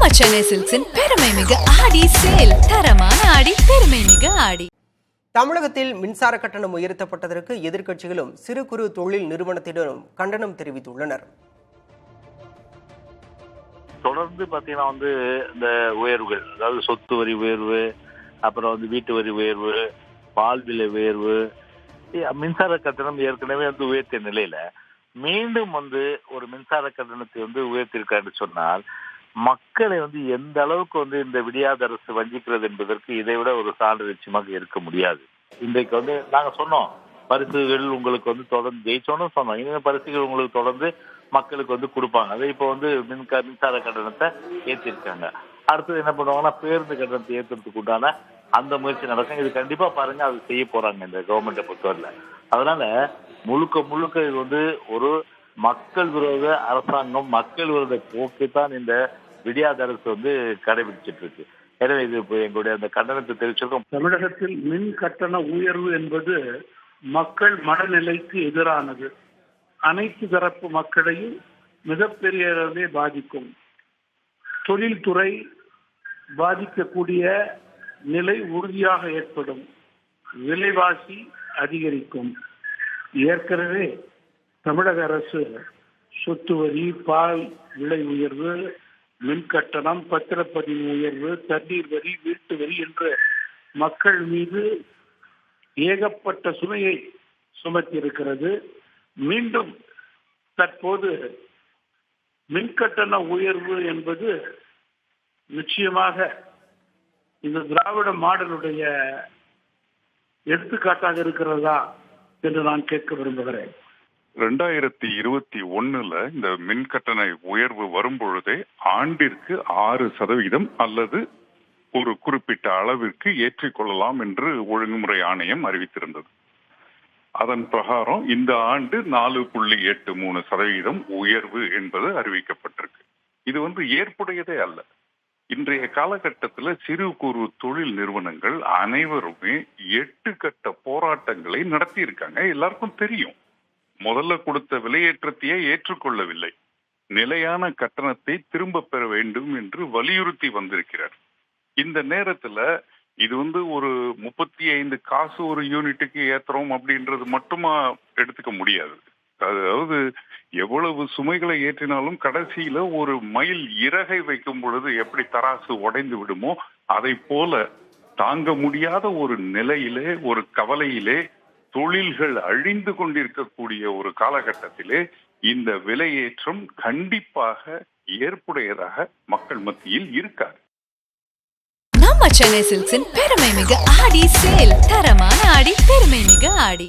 நம்ம சென்னை சில்க்ஸின் பெருமை மிகு ஆடி சேல். தரமான ஆடி, பெருமை மிகு ஆடி. தமிழகத்தில் மின்சார கட்டணம் உயர்த்தப்பட்டதற்கு எதிர்க்கட்சிகளும் சிறு குறு தொழில் நிறுவனத்தினரும் கண்டனம் தெரிவித்துள்ளனர். தொடர்ந்து பார்த்தீங்கன்னா இந்த உயர்வுகள், அதாவது சொத்து வரி உயர்வு, அப்புறம் வீட்டு வரி உயர்வு, பால் விலை உயர்வு, மின்சார கட்டணம் ஏற்கனவே உயர்த்திய நிலையில மீண்டும் ஒரு மின்சார கட்டணத்தை உயர்த்திருக்காருன்னு சொன்னால் மக்களை எந்த அளவுக்கு இந்த விடியாத அரசு வஞ்சிக்கிறது என்பதற்கு இதை விட ஒரு சான்று நிச்சயமாக இருக்க முடியாது. இன்றைக்கு நாங்க சொன்னோம், பரிசுகள் உங்களுக்கு தொடர்ந்து ஜெயிச்சோன்னு சொன்னோம், இன்னும் பரிசுகள் உங்களுக்கு தொடர்ந்து மக்களுக்கு கொடுப்பாங்க. அதை இப்போ மின்சார கட்டணத்தை ஏற்றிருக்காங்க. அடுத்தது என்ன பண்ணுவாங்கன்னா பேருந்து கட்டணத்தை ஏற்றுறதுக்கு உண்டான அந்த முயற்சி நடக்கும். இது கண்டிப்பா பாருங்க, அது செய்ய போறாங்க இந்த கவர்மெண்ட்டை பொறுத்தவரையில. அதனால முழுக்க இது ஒரு மக்கள் விரோத அரசாங்கம், மக்கள் விரோத போக்கை தான் இந்த விடியாத அரசு கடைபிடிச்சிட்டு இருக்கு. எனவே இது இப்போ எங்களுடைய அந்த கண்டனத்தை தெரிவிச்சிருக்கோம். தமிழகத்தில் மின் கட்டண உயர்வு என்பது மக்கள் மனநிலைக்கு எதிரானது. அனைத்து தரப்பு மக்களையும் மிகப்பெரிய அளவிலே பாதிக்கும். தொழில்துறை பாதிக்கக்கூடிய நிலை உறுதியாக ஏற்படும். விலைவாசி அதிகரிக்கும். ஏற்கனவே தமிழக அரசு சொத்து வரி, பால் விலை உயர்வு, மின் கட்டணம், பத்திரப்பதிவு உயர்வு, தண்ணீர் வரி, வீட்டு வரி என்று மக்கள் மீது ஏகப்பட்ட சுமையை சுமத்தி இருக்கிறது. மீண்டும் தற்போது மின்கட்டண உயர்வு என்பது நிச்சயமாக இந்த திராவிட மாடலுடைய எடுத்துக்காட்டாக இருக்கிறதா என்று நான் கேட்க விரும்புகிறேன். 2021 இந்த மின் கட்டண உயர்வு வரும் பொழுதே ஆண்டிற்கு 6% அல்லது ஒரு குறிப்பிட்ட அளவிற்கு ஏற்றிக்கொள்ளலாம் என்று ஒழுங்குமுறை ஆணையம் அறிவித்திருந்தது. அதன் பிரகாரம் இந்த ஆண்டு 4.83% உயர்வு என்பது அறிவிக்கப்பட்டிருக்கு. இது ஏற்புடையதே அல்ல. இன்றைய காலகட்டத்தில் சிறு குறு தொழில் நிறுவனங்கள் அனைவருமே 8 கட்ட போராட்டங்களை நடத்தி இருக்காங்க. எல்லாருக்கும் தெரியும். முதல்ல கொடுத்த விலையேற்றத்தையே ஏற்றுக்கொள்ளவில்லை. நிலையான கட்டணத்தை திரும்ப பெற வேண்டும் என்று வலியுறுத்தி வந்திருக்கிறார். இந்த நேரத்துல இது ஒரு 35 காசு ஒரு யூனிட்டுக்கு ஏத்துறோம் அப்படின்றது மட்டுமா எடுத்துக்க முடியாது. அதாவது எவ்வளவு சுமைகளை ஏற்றினாலும் கடைசியில ஒரு மைல் இறகை வைக்கும் பொழுது எப்படி தராசு உடைந்து விடுமோ அதை போல தாங்க முடியாத ஒரு நிலையிலே, ஒரு கவலையிலே தொழில்கள் அழிந்து கொண்டிருக்கக்கூடிய ஒரு காலகட்டத்திலே இந்த விலையேற்றம் கண்டிப்பாக ஏற்புடையதாக மக்கள் மத்தியில் இருக்காது. நம்ம சென்னை சில்க்ஸின் பெருமை மிகு ஆடி சேல். தரமான ஆடி, பெருமை மிகு ஆடி.